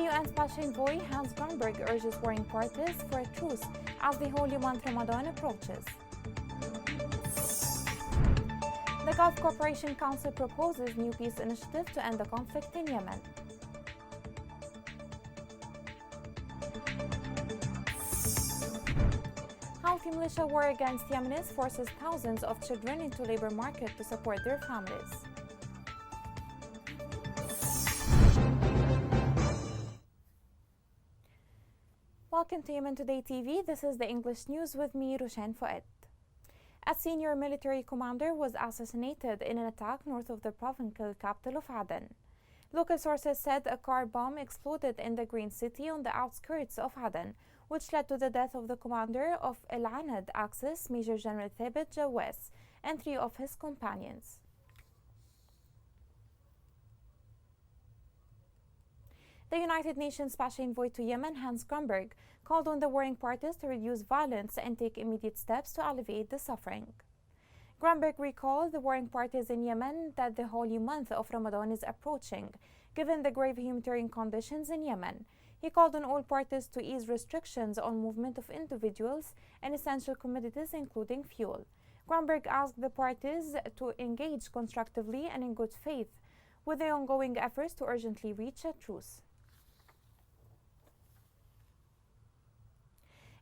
UN Special Envoy Hans Grunberg urges warring parties for a truce as the holy month Ramadan approaches. The Gulf Cooperation Council proposes new peace initiative to end the conflict in Yemen. Houthi militia war against Yemenis forces thousands of children into labor market to support their families. Welcome to Yemen Today TV. This is the English news with me, Rushan Fouad. A senior military commander was assassinated in an attack north of the provincial capital of Aden. Local sources said a car bomb exploded in the Green City on the outskirts of Aden, which led to the death of the commander of Al Anad Axis, Major General Thabit Jawaz, and 3 of his companions. The United Nations Special Envoy to Yemen, Hans Grunberg, called on the warring parties to reduce violence and take immediate steps to alleviate the suffering. Grunberg recalled the warring parties in Yemen that the holy month of Ramadan is approaching, given the grave humanitarian conditions in Yemen. He called on all parties to ease restrictions on movement of individuals and essential commodities, including fuel. Grunberg asked the parties to engage constructively and in good faith with the ongoing efforts to urgently reach a truce.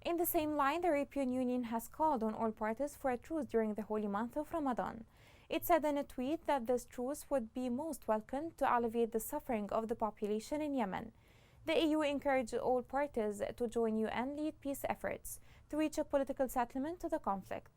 In the same line, the European Union has called on all parties for a truce during the holy month of Ramadan. It said in a tweet that this truce would be most welcome to alleviate the suffering of the population in Yemen. The EU encouraged all parties to join UN-led peace efforts to reach a political settlement to the conflict.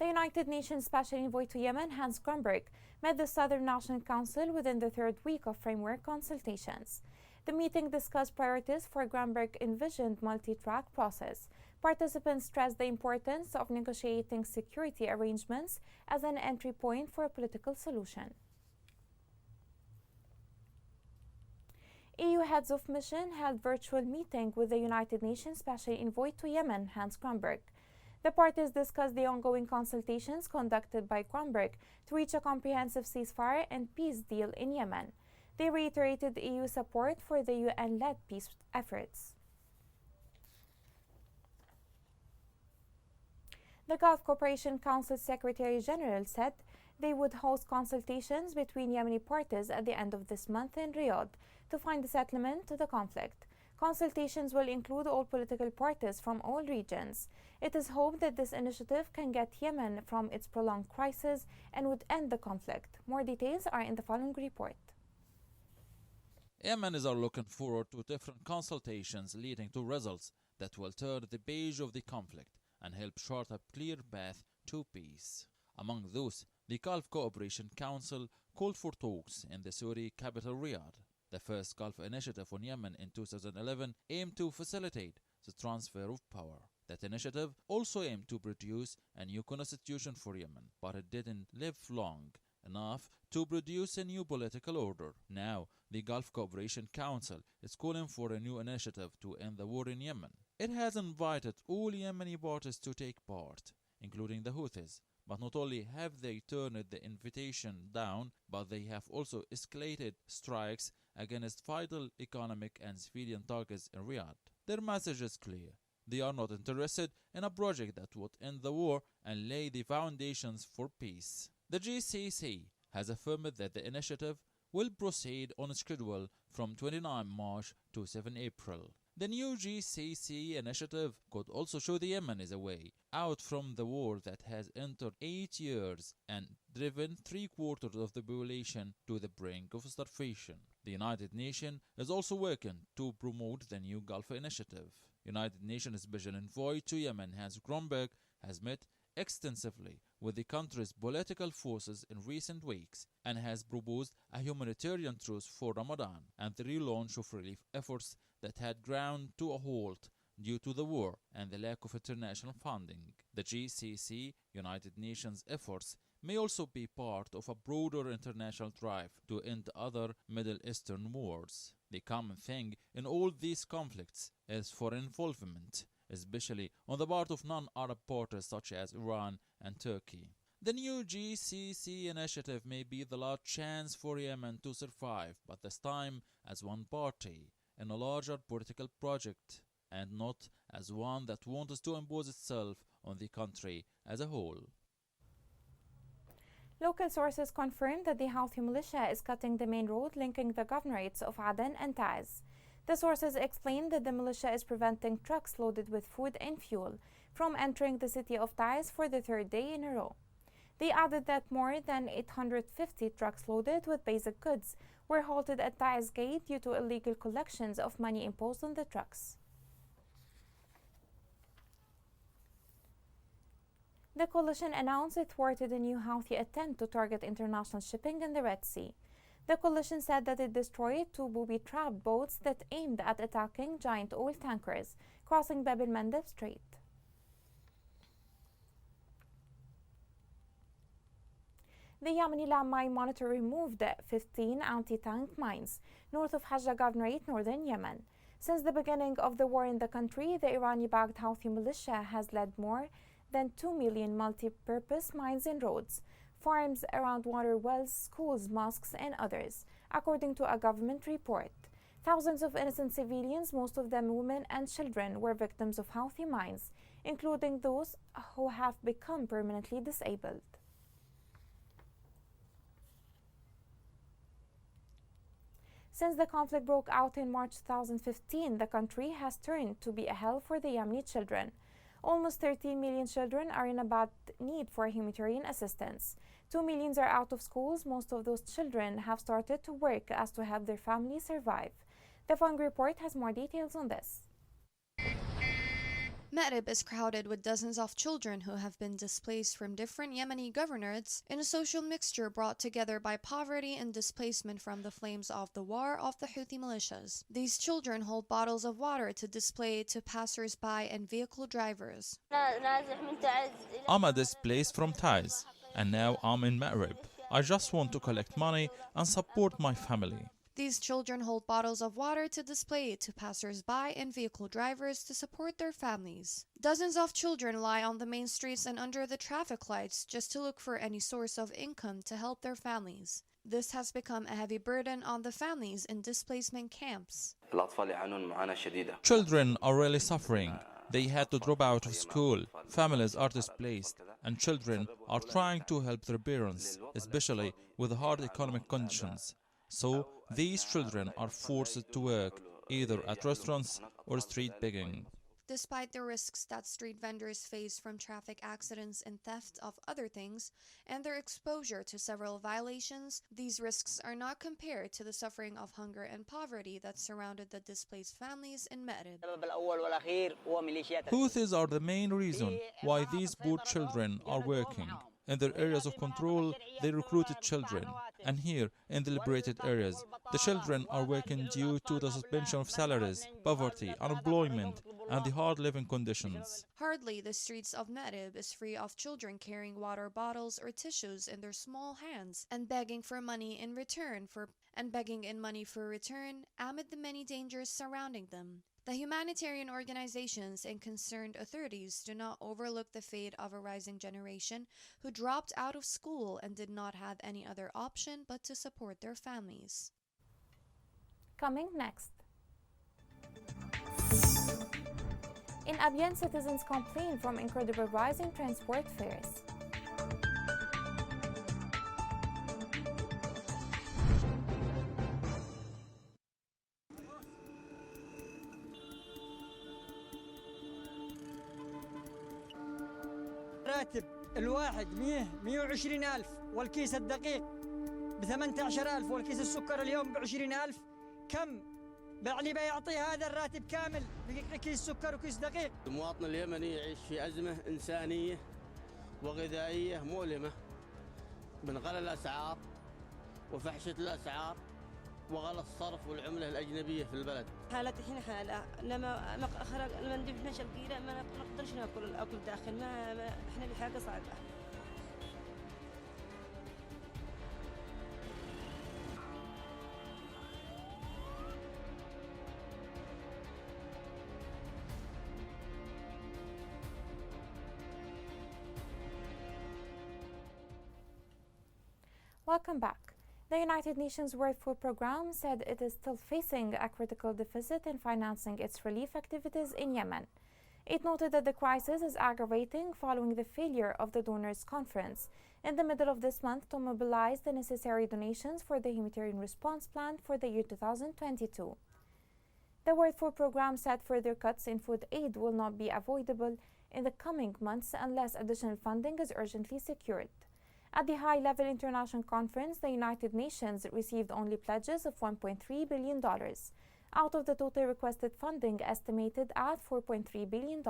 The United Nations Special Envoy to Yemen, Hans Grunberg, met the Southern National Council within the 3rd week of framework consultations. The meeting discussed priorities for Grunberg's envisioned multi-track process. Participants stressed the importance of negotiating security arrangements as an entry point for a political solution. EU heads of mission held virtual meeting with the United Nations Special Envoy to Yemen, Hans Grunberg. The parties discussed the ongoing consultations conducted by Grunberg to reach a comprehensive ceasefire and peace deal in Yemen. They reiterated EU support for the UN-led peace efforts. The Gulf Cooperation Council Secretary General said they would host consultations between Yemeni parties at the end of this month in Riyadh to find a settlement to the conflict. Consultations will include all political parties from all regions. It is hoped that this initiative can get Yemen from its prolonged crisis and would end the conflict. More details are in the following report. Yemenis are looking forward to different consultations leading to results that will turn the page of the conflict and help chart a clear path to peace. Among those, the Gulf Cooperation Council called for talks in the Saudi capital Riyadh. The first Gulf initiative on Yemen in 2011 aimed to facilitate the transfer of power. That initiative also aimed to produce a new constitution for Yemen, but it didn't live long enough to produce a new political order. Now, the Gulf Cooperation Council is calling for a new initiative to end the war in Yemen. It has invited all Yemeni parties to take part, including the Houthis. But not only have they turned the invitation down, but they have also escalated strikes against vital economic and civilian targets in Riyadh. Their message is clear. They are not interested in a project that would end the war and lay the foundations for peace. The GCC has affirmed that the initiative will proceed on schedule from 29 March to 7 April. The new GCC initiative could also show the Yemenis a way out from the war that has entered 8 years and driven 3/4 of the population to the brink of starvation. The United Nations is also working to promote the new Gulf initiative. United Nations Special Envoy to Yemen, Hans Grunberg, has met extensively with the country's political forces in recent weeks and has proposed a humanitarian truce for Ramadan and the relaunch of relief efforts that had ground to a halt due to the war and the lack of international funding. The GCC, United Nations efforts, may also be part of a broader international drive to end other Middle Eastern wars. The common thing in all these conflicts is foreign involvement, especially on the part of non-Arab parties such as Iran and Turkey. The new GCC initiative may be the last chance for Yemen to survive, but this time as one party in a larger political project and not as one that wants to impose itself on the country as a whole. Local sources confirmed that the Houthi militia is cutting the main road linking the governorates of Aden and Taiz. The sources explained that the militia is preventing trucks loaded with food and fuel from entering the city of Taiz for the third day in a row. They added that more than 850 trucks loaded with basic goods were halted at Taiz Gate due to illegal collections of money imposed on the trucks. The coalition announced it thwarted a new Houthi attempt to target international shipping in the Red Sea. The coalition said that it destroyed two booby-trapped boats that aimed at attacking giant oil tankers crossing Bab el-Mandeb Strait. The Yemeni land mine monitor removed 15 anti-tank mines north of Hajj Governorate, northern Yemen. Since the beginning of the war in the country, the Iranian-backed Houthi militia has led more than 2 million multi-purpose mines in roads, farms, around water wells, schools, mosques, and others, according to a government report. Thousands of innocent civilians, most of them women and children, were victims of Houthi mines, including those who have become permanently disabled. Since the conflict broke out in March 2015, the country has turned to be a hell for the Yemeni children. Almost 13 million children are in a bad need for humanitarian assistance. 2 million are out of schools. Most of those children have started to work as to help their families survive. The Fung report has more details on this. Ma'rib is crowded with dozens of children who have been displaced from different Yemeni governorates in a social mixture brought together by poverty and displacement from the flames of the war of the Houthi militias. These children hold bottles of water to display to passers-by and vehicle drivers. I'm a displaced from Taiz, and now I'm in Ma'rib. I just want to collect money and support my family. These children hold bottles of water to display to passers-by and vehicle drivers to support their families. Dozens of children lie on the main streets and under the traffic lights just to look for any source of income to help their families. This has become a heavy burden on the families in displacement camps. Children are really suffering. They had to drop out of school. Families are displaced, and children are trying to help their parents, especially with hard economic conditions. So these children are forced to work either at restaurants or street begging. Despite the risks that street vendors face from traffic accidents and theft of other things, and their exposure to several violations, these risks are not compared to the suffering of hunger and poverty that surrounded the displaced families in Ma'rib. Houthis are the main reason why these poor children are working. In their areas of control, they recruited children. And here, in the liberated areas, the children are working due to the suspension of salaries, poverty, unemployment, and the hard living conditions. Hardly the streets of Ma'rib is free of children carrying water bottles or tissues in their small hands and begging money for return amid the many dangers surrounding them. The humanitarian organizations and concerned authorities do not overlook the fate of a rising generation who dropped out of school and did not have any other option but to support their families. Coming next. In Abyan, citizens complain from incredible rise in transport fares. راتب الواحد 120 ألف والكيس الدقيق ب18,000 والكيس السكر اليوم ب20,000. كم يعني بيعطي هذا الراتب كامل كيس سكر وكيس دقيق؟ المواطن اليمني يعيش في أزمة إنسانية وغذائية مؤلمة من غلاء الأسعار وفحشة الأسعار وغلاء الصرف والعملة الأجنبية في البلد. حالتي الحين حالة لما ندب احنا شرقية ما نقدرش ناكل الأكل داخل ما احنا بحاجة صعبة. Welcome back. The United Nations World Food Programme said it is still facing a critical deficit in financing its relief activities in Yemen. It noted that the crisis is aggravating following the failure of the donors' conference in the middle of this month to mobilize the necessary donations for the humanitarian response plan for the year 2022. The World Food Programme said further cuts in food aid will not be avoidable in the coming months unless additional funding is urgently secured. At the high-level international conference, the United Nations received only pledges of $1.3 billion, out of the total requested funding estimated at $4.3 billion.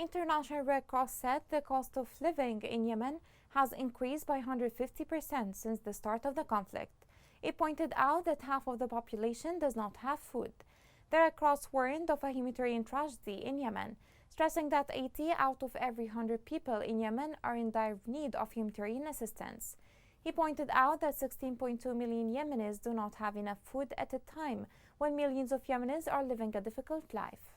International Red Cross said the cost of living in Yemen has increased by 150% since the start of the conflict. It pointed out that half of the population does not have food. The Red Cross warned of a humanitarian tragedy in Yemen, stressing that 80 out of every 100 people in Yemen are in dire need of humanitarian assistance. He pointed out that 16.2 million Yemenis do not have enough food at a time when millions of Yemenis are living a difficult life.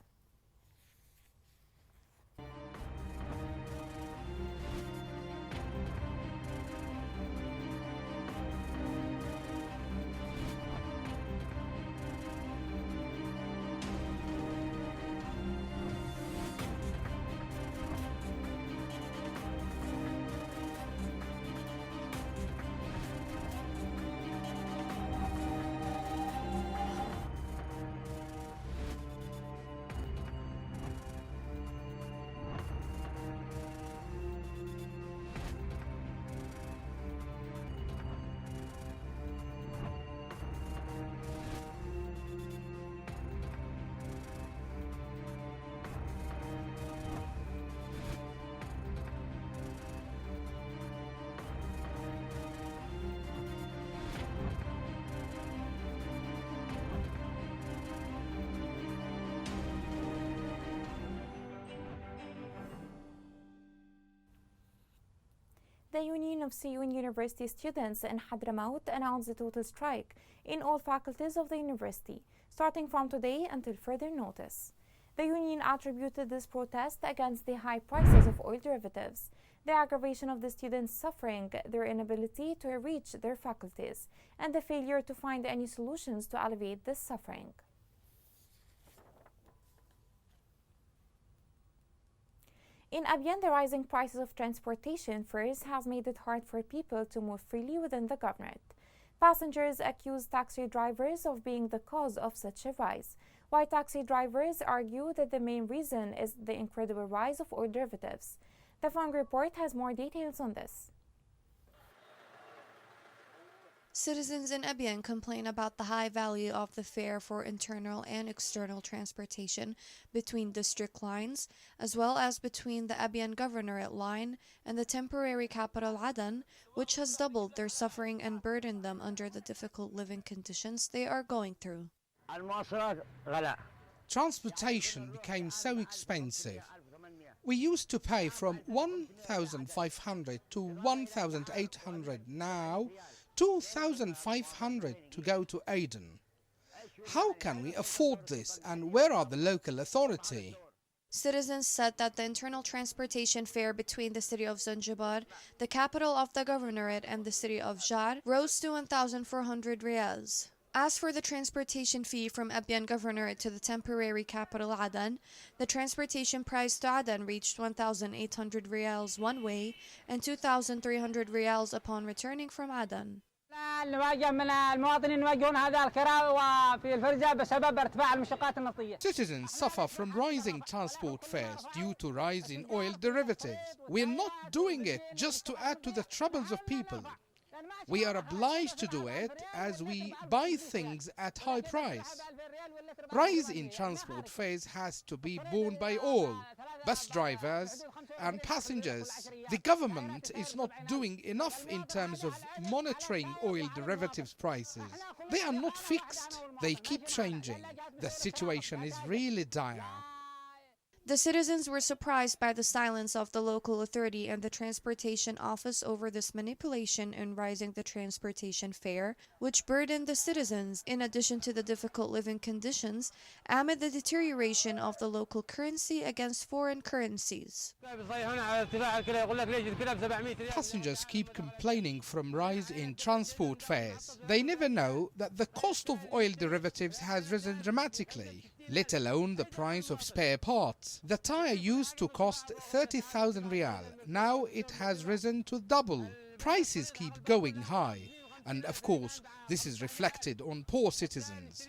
The Union of Siyun University students in Hadramaut announced a total strike in all faculties of the university, starting from today until further notice. The union attributed this protest against the high prices of oil derivatives, the aggravation of the students' suffering, their inability to reach their faculties, and the failure to find any solutions to alleviate this suffering. In Abyan, the rising prices of transportation fares has made it hard for people to move freely within the governorate. Passengers accuse taxi drivers of being the cause of such a rise, while taxi drivers argue that the main reason is the incredible rise of oil derivatives. The Fung Report has more details on this. Citizens in Abyan complain about the high value of the fare for internal and external transportation between district lines, as well as between the Abyan Governorate line and the temporary capital Aden, which has doubled their suffering and burdened them under the difficult living conditions they are going through. Transportation became so expensive. We used to pay from 1,500 to 1,800 now. 2,500 to go to Aden. How can we afford this, and where are the local authority? Citizens said that the internal transportation fare between the city of Zanzibar, the capital of the governorate, and the city of Jar rose to 1,400 riyals. As for the transportation fee from Abyan Governorate to the temporary capital Aden, the transportation price to Aden reached 1,800 riyals one way and 2,300 riyals upon returning from Aden. Citizens suffer from rising transport fares due to rise in oil derivatives. We're not doing it just to add to the troubles of people. We are obliged to do it as we buy things at high price. Rise in transport fares has to be borne by all, bus drivers and passengers. The government is not doing enough in terms of monitoring oil derivatives prices. They are not fixed. They keep changing. The situation is really dire. The citizens were surprised by the silence of the local authority and the transportation office over this manipulation in rising the transportation fare, which burdened the citizens in addition to the difficult living conditions amid the deterioration of the local currency against foreign currencies. Passengers keep complaining from rise in transport fares. They never know that the cost of oil derivatives has risen dramatically, let alone the price of spare parts. The tire used to cost 30,000 riyal. Now it has risen to double. Prices keep going high. And of course, this is reflected on poor citizens.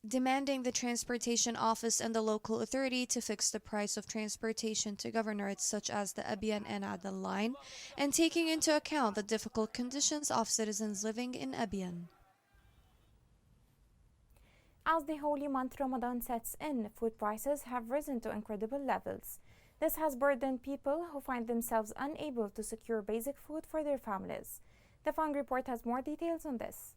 Demanding the transportation office and the local authority to fix the price of transportation to governorates such as the Abiyan and Adan line, and taking into account the difficult conditions of citizens living in Abiyan. As the holy month Ramadan sets in, food prices have risen to incredible levels. This has burdened people who find themselves unable to secure basic food for their families. The Fang Report has more details on this.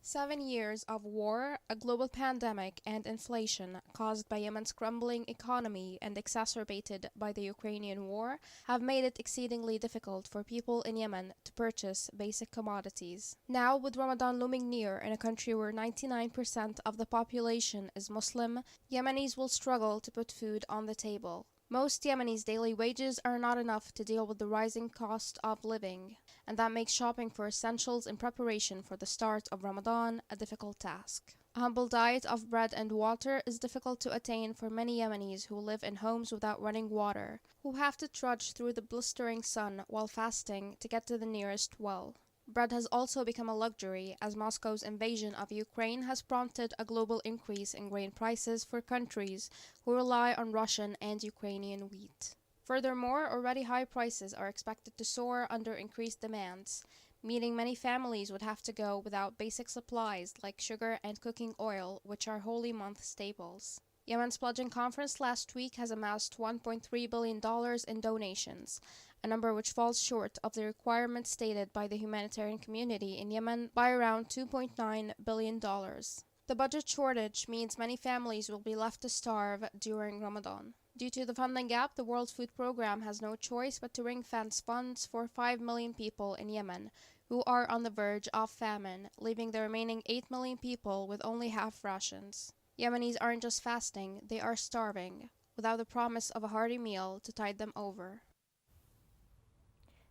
7 years of war, a global pandemic, and inflation caused by Yemen's crumbling economy and exacerbated by the Ukrainian war have made it exceedingly difficult for people in Yemen to purchase basic commodities. Now, with Ramadan looming near in a country where 99% of the population is Muslim, Yemenis will struggle to put food on the table. Most Yemenis' daily wages are not enough to deal with the rising cost of living, and that makes shopping for essentials in preparation for the start of Ramadan a difficult task. A humble diet of bread and water is difficult to attain for many Yemenis who live in homes without running water, who have to trudge through the blistering sun while fasting to get to the nearest well. Bread has also become a luxury as Moscow's invasion of Ukraine has prompted a global increase in grain prices for countries who rely on Russian and Ukrainian wheat. Furthermore, already high prices are expected to soar under increased demands, meaning many families would have to go without basic supplies like sugar and cooking oil, which are holy month staples. Yemen's pledging conference last week has amassed $1.3 billion in donations, a number which falls short of the requirement stated by the humanitarian community in Yemen by around $2.9 billion. The budget shortage means many families will be left to starve during Ramadan. Due to the funding gap, the World Food Programme has no choice but to ring-fence funds for 5 million people in Yemen who are on the verge of famine, leaving the remaining 8 million people with only half rations. Yemenis aren't just fasting, they are starving, without the promise of a hearty meal to tide them over.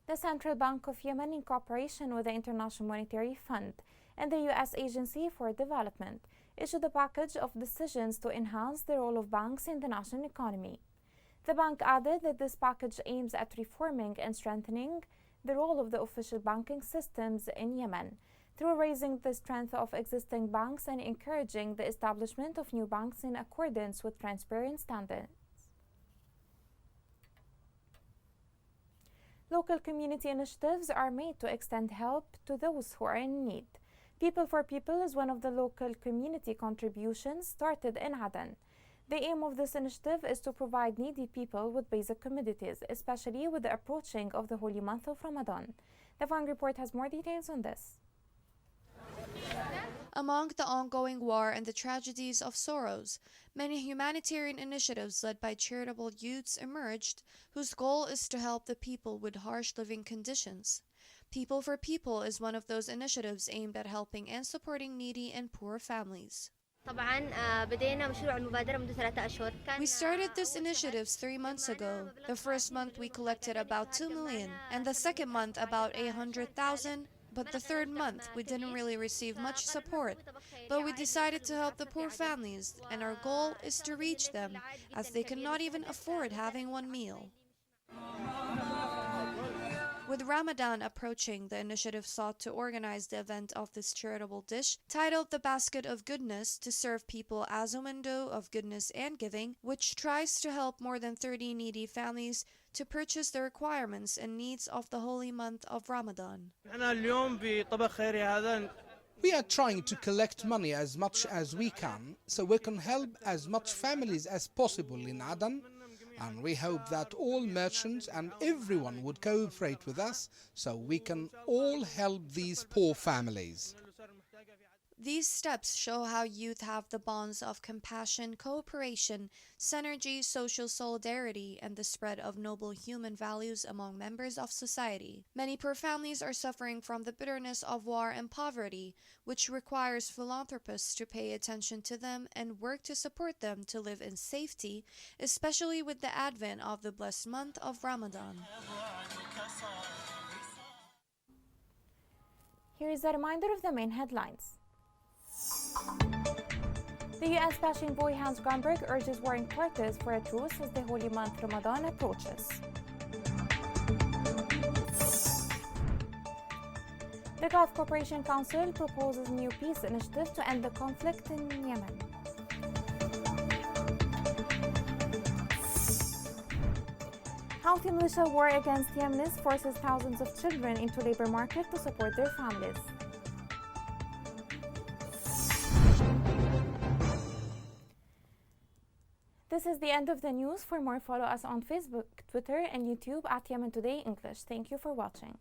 The Central Bank of Yemen, in cooperation with the International Monetary Fund and the U.S. Agency for Development, issued a package of decisions to enhance the role of banks in the national economy. The bank added that this package aims at reforming and strengthening the role of the official banking systems in Yemen through raising the strength of existing banks and encouraging the establishment of new banks in accordance with transparent standards. Local community initiatives are made to extend help to those who are in need. People for People is one of the local community contributions started in Aden. The aim of this initiative is to provide needy people with basic commodities, especially with the approaching of the holy month of Ramadan. The Fang Report has more details on this. Among the ongoing war and the tragedies of sorrows, many humanitarian initiatives led by charitable youths emerged, whose goal is to help the people with harsh living conditions. People for People is one of those initiatives aimed at helping and supporting needy and poor families. We started this initiative 3 months ago. The first month we collected about 2 million, and the second month about 800,000. But the third month, we didn't really receive much support. But we decided to help the poor families, and our goal is to reach them, as they cannot even afford having one meal. With Ramadan approaching, the initiative sought to organize the event of this charitable dish, titled The Basket of Goodness, to serve people as a window of goodness and giving, which tries to help more than 30 needy families to purchase the requirements and needs of the holy month of Ramadan. We are trying to collect money as much as we can so we can help as much families as possible in Aden, and we hope that all merchants and everyone would cooperate with us so we can all help these poor families. These steps show how youth have the bonds of compassion, cooperation, synergy, social solidarity, and the spread of noble human values among members of society. Many poor families are suffering from the bitterness of war and poverty, which requires philanthropists to pay attention to them and work to support them to live in safety, especially with the advent of the blessed month of Ramadan. Here is a reminder of the main headlines. The UN Special Envoy Hans Grunberg urges warring parties for a truce as the holy month Ramadan approaches. The Gulf Cooperation Council proposes new peace initiative to end the conflict in Yemen. Houthi militia war against Yemenis forces thousands of children into labor market to support their families. This is the end of the news. For more, follow us on Facebook, Twitter, and YouTube at Yemen Today English. Thank you for watching.